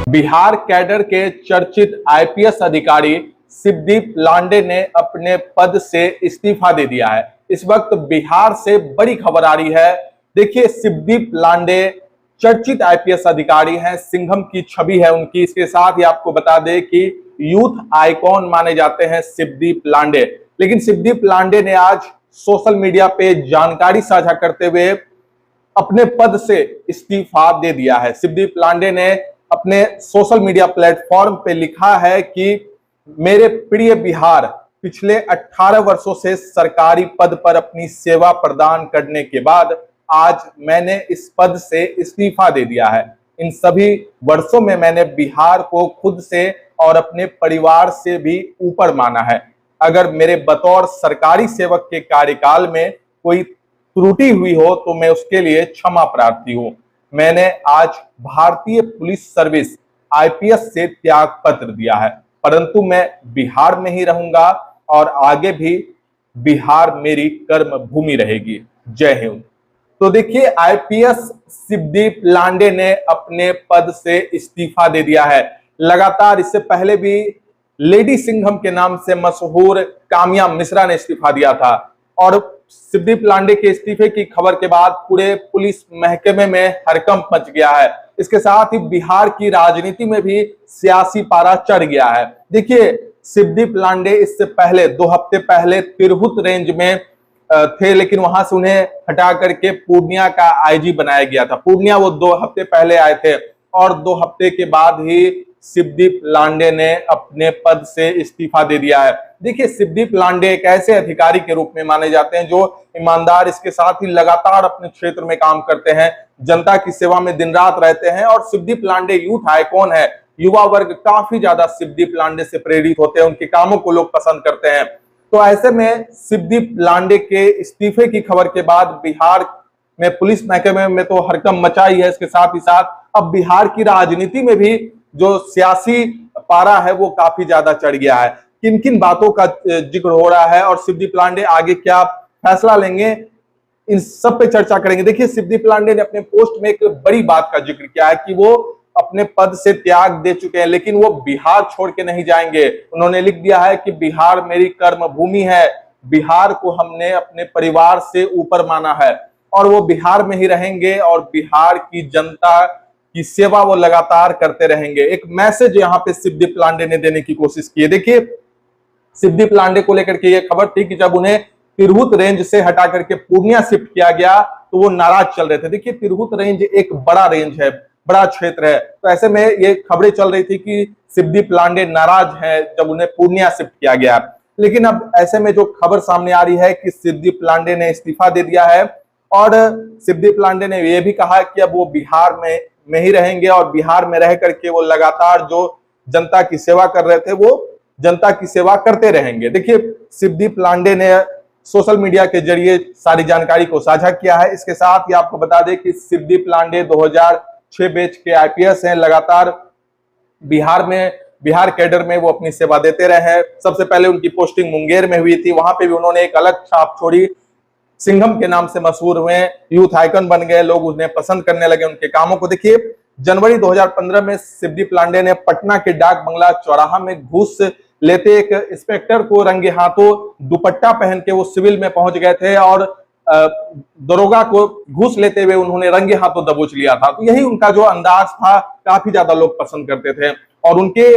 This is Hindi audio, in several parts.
बिहार कैडर के चर्चित आईपीएस अधिकारी शिवदीप लांडे ने अपने पद से इस्तीफा दे दिया है। इस वक्त बिहार से बड़ी खबर आ रही है। देखिए, शिवदीप लांडे चर्चित आईपीएस अधिकारी हैं, सिंघम की छवि है उनकी। इसके साथ ही आपको बता दें कि यूथ आइकॉन माने जाते हैं शिवदीप लांडे। लेकिन शिवदीप लांडे ने आज सोशल मीडिया पे जानकारी साझा करते हुए अपने पद से इस्तीफा दे दिया है। शिवदीप लांडे ने अपने सोशल मीडिया प्लेटफॉर्म पे लिखा है कि मेरे प्रिय बिहार, पिछले 18 वर्षों से सरकारी पद पर अपनी सेवा प्रदान करने के बाद आज मैंने इस पद से इस्तीफा दे दिया है। इन सभी वर्षों में मैंने बिहार को खुद से और अपने परिवार से भी ऊपर माना है। अगर मेरे बतौर सरकारी सेवक के कार्यकाल में कोई त्रुटि हुई हो तो मैं उसके लिए क्षमा प्रार्थी हूं। मैंने आज भारतीय पुलिस सर्विस आईपीएस से त्याग पत्र दिया है, परंतु मैं बिहार में ही रहूंगा और आगे भी बिहार मेरी कर्म भूमि रहेगी। जय हिंद। तो देखिए, आईपीएस शिवदीप लांडे ने अपने पद से इस्तीफा दे दिया है। लगातार इससे पहले भी लेडी सिंघम के नाम से मशहूर काम्या मिश्रा ने इस्तीफा दिया था और शिवदीप लांडे के इस्तीफे की खबर के बाद पूरे पुलिस महकमे में हड़कंप मच गया है। इसके साथ ही बिहार की राजनीति में भी सियासी पारा चढ़ गया है। देखिए, शिवदीप लांडे इससे पहले 2 हफ्ते पहले तिरहुत रेंज में थे, लेकिन वहां से उन्हें हटा करके पूर्णिया का आईजी बनाया गया था। पूर्णिया वो 2 हफ्ते पहले आए थे और 2 हफ्ते के बाद ही शिवदीप लांडे ने अपने पद से इस्तीफा दे दिया है। देखिए, शिवदीप लांडे एक ऐसे अधिकारी के रूप में माने जाते हैं जो ईमानदार, इसके साथ ही लगातार अपने क्षेत्र में काम करते हैं, जनता की सेवा में दिन रात रहते हैं। और शिवदीप लांडे यूथ आइकॉन है। युवा वर्ग काफी ज्यादा शिवदीप लांडे से प्रेरित होते हैं, उनके कामों को लोग पसंद करते हैं। तो ऐसे में शिवदीप लांडे के इस्तीफे की खबर के बाद बिहार में पुलिस महकमे में तो हड़कंप मचा ही है। इसके साथ ही साथ अब बिहार की राजनीति में भी जो सियासी पारा है वो काफी ज्यादा चढ़ गया है। किन किन बातों का जिक्र हो रहा है और शिवदीप लांडे आगे क्या फैसला लेंगे, इन सब पे चर्चा करेंगे। देखिए, शिवदीप लांडे ने अपने पोस्ट में एक बड़ी बात का जिक्र किया है कि वो अपने पद से त्याग दे चुके हैं, लेकिन वो बिहार छोड़ के नहीं जाएंगे। उन्होंने लिख दिया है कि बिहार मेरी कर्म भूमि है, बिहार को हमने अपने परिवार से ऊपर माना है और वो बिहार में ही रहेंगे और बिहार की जनता की सेवा वो लगातार करते रहेंगे। एक मैसेज यहाँ पे शिवदीप लांडे ने देने की कोशिश की है। देखिए, शिवदीप लांडे को लेकर के ये खबर थी कि जब उन्हें तिरहुत रेंज से हटा करके पूर्णिया शिफ्ट किया गया तो वो नाराज चल रहे थे। देखिए, तिरहुत रेंज एक बड़ा रेंज है, बड़ा क्षेत्र है, तो ऐसे में ये खबरें चल रही थी कि शिवदीप लांडे नाराज है जब उन्हें पूर्णिया शिफ्ट किया गया। लेकिन अब ऐसे में जो खबर सामने आ रही है कि शिवदीप लांडे ने इस्तीफा दे दिया है और शिवदीप लांडे ने यह भी कहा कि अब वो बिहार में ही रहेंगे और बिहार में रह करके वो लगातार जो जनता की सेवा कर रहे थे वो जनता की सेवा करते रहेंगे। देखिए, शिवदीप लांडे ने सोशल मीडिया के जरिए सारी जानकारी को साझा किया है। इसके साथ ही आपको बता दें कि शिवदीप लांडे 2006 बैच के आईपीएस हैं। लगातार बिहार कैडर में वो अपनी सेवा देते रहे हैं। सबसे पहले उनकी पोस्टिंग मुंगेर में हुई थी, वहां पे भी उन्होंने एक अलग छाप छोड़ी, सिंघम के नाम से मशहूर हुए, यूथ आइकन बन गए, लोग उन्हें पसंद करने लगे उनके कामों को। देखिए, जनवरी 2015 में शिवदीप लांडे ने पटना के डाक बंगला चौराहा में घूस लेते एक इंस्पेक्टर को रंगे हाथों दुपट्टा पहन के वो सिविल में पहुंच गए थे और दरोगा को घूस लेते हुए उन्होंने रंगे हाथों दबोच लिया था। तो यही उनका जो अंदाज था काफी ज्यादा लोग पसंद करते थे और उनके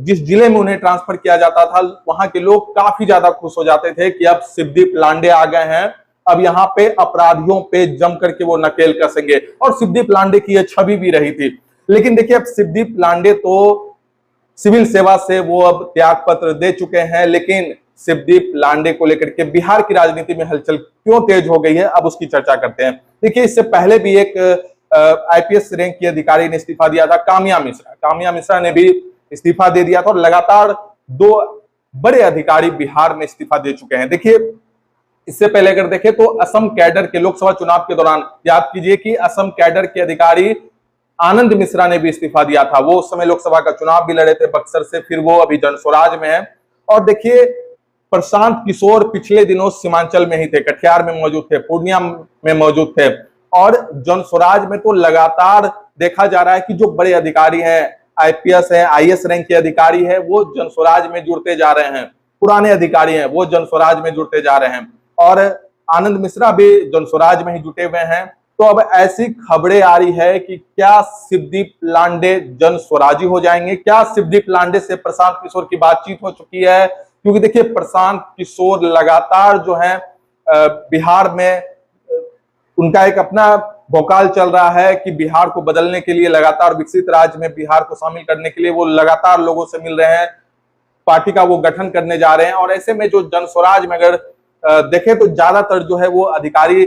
जिस जिले में उन्हें ट्रांसफर किया जाता था वहां के लोग काफी ज्यादा खुश हो जाते थे कि अब शिवदीप लांडे आ गए हैं, अब यहाँ पे अपराधियों पे जम करके वो नकेल कसेंगे। और शिवदीप लांडे की यह छवि भी रही थी। लेकिन देखिए, अब शिवदीप लांडे तो सिविल सेवा से वो अब त्याग पत्र दे चुके हैं, लेकिन शिवदीप लांडे को लेकर के बिहार की राजनीति में हलचल क्यों तेज हो गई है, अब उसकी चर्चा करते हैं। देखिए, इससे पहले भी एक आईपीएस रैंक की अधिकारी ने इस्तीफा दिया था, काम्या मिश्रा ने भी इस्तीफा दे दिया था और लगातार 2 बड़े अधिकारी बिहार में इस्तीफा दे चुके हैं। देखिए, इससे पहले अगर देखें तो असम कैडर के लोकसभा चुनाव के दौरान याद कीजिए कि असम कैडर के अधिकारी आनंद मिश्रा ने भी इस्तीफा दिया था। वो उस समय लोकसभा का चुनाव भी लड़े थे बक्सर से, फिर वो अभी जनस्वराज में है। और देखिए, प्रशांत किशोर पिछले दिनों सीमांचल में ही थे, कटिहार में मौजूद थे, पूर्णिया में मौजूद थे और जनस्वराज में तो लगातार देखा जा रहा है कि जो बड़े अधिकारी हैं आईपीएस है, आईएएस रैंक के अधिकारी है, वो जनस्वराज में जुड़ते जा रहे हैं। पुराने अधिकारी हैं वो जनस्वराज में जुड़ते जा रहे हैं और आनंद मिश्रा भी जनस्वराज में ही जुटे हुए हैं। तो अब ऐसी खबरें आ रही है कि क्या शिवदीप लांडे जनस्वराजी हो जाएंगे? क्या शिवदीप लांडे से प्रशांत किशोर की बातचीत हो चुकी है? क्योंकि देखिए प्रशांत किशोर लगातार जो है बिहार में उनका एक अपना भोकाल चल रहा है कि बिहार को बदलने के लिए, लगातार विकसित राज्य में बिहार को शामिल करने के लिए वो लगातार लोगों से मिल रहे हैं, पार्टी का वो गठन करने जा रहे हैं। और ऐसे में जो जनस्वराज में अगर देखें तो ज्यादातर जो है वो अधिकारी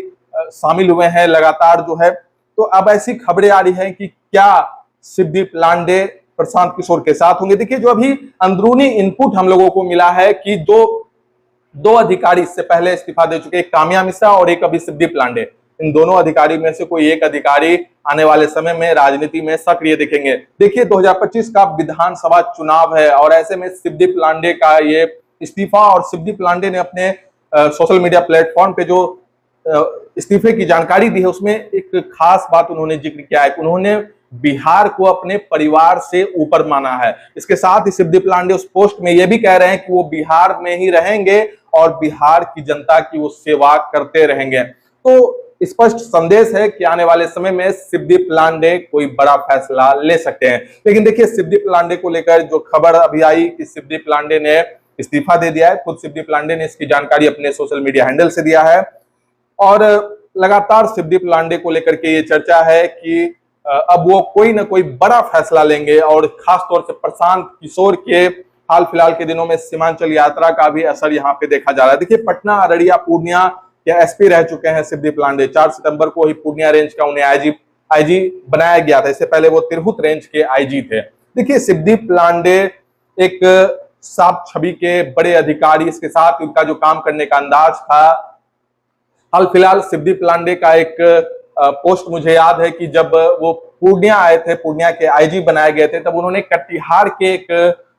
शामिल हुए हैं लगातार जो है। तो अब ऐसी खबरें आ रही हैं कि क्या शिवदीप लांडे प्रशांत किशोर के साथ होंगे? देखिए जो अभी अंदरूनी इनपुट हम लोगों को मिला है कि दो अधिकारी इससे पहले इस्तीफा दे चुके, एक काम्या मिश्रा और एक अभी शिवदीप लांडे। इन दोनों अधिकारी में से कोई एक अधिकारी आने वाले समय में राजनीति में सक्रिय दिखेंगे। देखिए 2025 का विधानसभा चुनाव है और ऐसे में शिवदीप लांडे का ये इस्तीफा, और शिवदीप लांडे ने अपने सोशल मीडिया प्लेटफॉर्म पे जो इस्तीफे की जानकारी दी है उसमें एक खास बात उन्होंने जिक्र किया है। उन्होंने बिहार को अपने परिवार से ऊपर माना है। इसके साथ ही शिवदीप लांडे उस पोस्ट में यह भी कह रहे हैं कि वो बिहार में ही रहेंगे और बिहार की जनता की वो सेवा करते रहेंगे। तो स्पष्ट संदेश है कि आने वाले समय में शिवदीप लांडे कोई बड़ा फैसला ले सकते हैं। लेकिन देखिए शिवदीप लांडे को लेकर जो खबर अभी आई कि शिवदीप लांडे ने इस्तीफा दे दिया है, खुद शिवदीप लांडे ने इसकी जानकारी अपने सोशल मीडिया हैंडल से दिया है। और लगातार शिवदीप लांडे को लेकर के ये चर्चा है कि अब वो कोई ना कोई बड़ा फैसला लेंगे और खासतौर से प्रशांत किशोर के हाल फिलहाल के दिनों में सीमांचल यात्रा का भी असर यहाँ पे देखा जा रहा है। देखिए पटना, अररिया, पूर्णिया के एसपी रह चुके हैं शिवदीप लांडे। 4 सितंबर को ही पूर्णिया रेंज का उन्हें आईजी बनाया गया था। इससे पहले वो तिरहुत रेंज के आईजी थे। देखिए शिवदीप लांडे एक साफ छवि के बड़े अधिकारी, इसके साथ उनका जो काम करने का अंदाज था। हाल फिलहाल शिवदीप लांडे का एक पोस्ट मुझे याद है कि जब वो पूर्णिया आए थे, पूर्णिया के आईजी बनाए गए थे, तब उन्होंने कटिहार के एक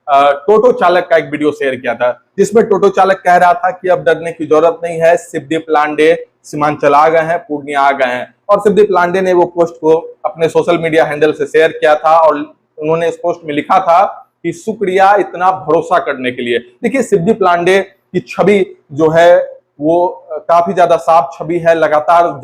टोटो चालक का एक वीडियो शेयर किया था जिसमें टोटो चालक कह रहा था कि अब डरने की जरूरत नहीं है, शिवदीप लांडे सीमांचल आ गए हैं, पूर्णिया आ गए हैं। और शिवदीप लांडे ने वो पोस्ट को अपने सोशल मीडिया हैंडल से शेयर किया था और उन्होंने इस पोस्ट में लिखा था कि शुक्रिया इतना भरोसा करने के लिए। देखिए शिवदीप लांडे की छवि जो है वो काफी ज्यादा साफ छवि है, लगातार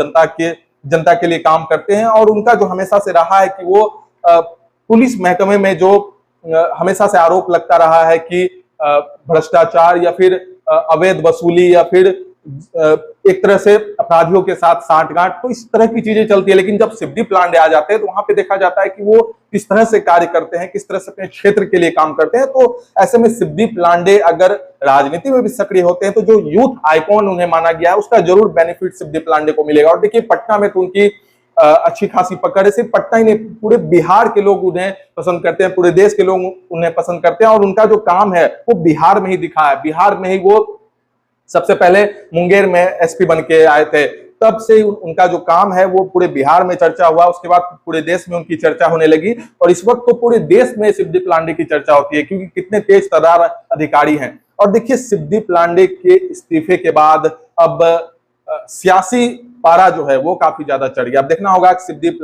जनता के लिए काम करते हैं। और उनका जो हमेशा से रहा है कि वो पुलिस महकमे में जो हमेशा से आरोप लगता रहा है कि भ्रष्टाचार या फिर अवैध वसूली या फिर एक तरह से अपराधियों के साथ साठगांठ, तो इस तरह की चीजें चलती है। लेकिन जब शिवदीप लांडे आ जाते हैं तो वहां पे देखा जाता है कि वो किस तरह से कार्य करते हैं, किस तरह से अपने क्षेत्र के लिए काम करते हैं। तो ऐसे में शिवदीप लांडे अगर राजनीति में भी सक्रिय होते हैं तो जो यूथ आइकॉन उन्हें माना गया है उसका जरूर बेनिफिट शिवदीप लांडे को मिलेगा। और देखिए पटना में तो उनकी अच्छी खासी पकड़ है। सिर्फ पटना ही नहीं, पूरे बिहार के लोग उन्हें पसंद करते हैं, पूरे देश के लोग उन्हें पसंद करते हैं। और उनका जो काम है वो बिहार में ही दिखा है। बिहार में ही वो सबसे पहले मुंगेर में एसपी बन के आए थे, तब से उनका जो काम है वो पूरे बिहार में चर्चा हुआ। उसके बाद पूरे देश में उनकी चर्चा होने लगी और इस वक्त तो पूरे देश में शिवदीप लांडे की चर्चा होती है क्योंकि कितने तेज तर्रार अधिकारी हैं। और देखिए शिवदीप लांडे के इस्तीफे के बाद अब सियासी पारा जो है वो काफी ज्यादा चढ़ गया। अब देखना होगा कि शिवदीप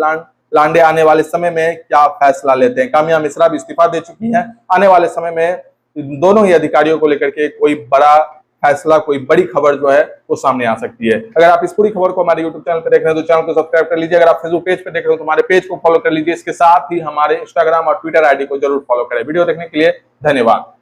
लांडे आने वाले समय में क्या फैसला लेते हैं। काम्या मिश्रा भी इस्तीफा दे चुकी हैं। आने वाले समय में दोनों ही अधिकारियों को लेकर के कोई बड़ा फैसला, कोई बड़ी खबर जो है वो सामने आ सकती है। अगर आप इस पूरी खबर को हमारे YouTube चैनल पर देख रहे हैं तो चैनल को सब्सक्राइब कर लीजिए। अगर आप फेसबुक पेज पे देख रहे हो तो हमारे पेज को फॉलो कर लीजिए। इसके साथ ही हमारे इंस्टाग्राम और ट्विटर आईडी को जरूर फॉलो करें। वीडियो देखने के लिए धन्यवाद।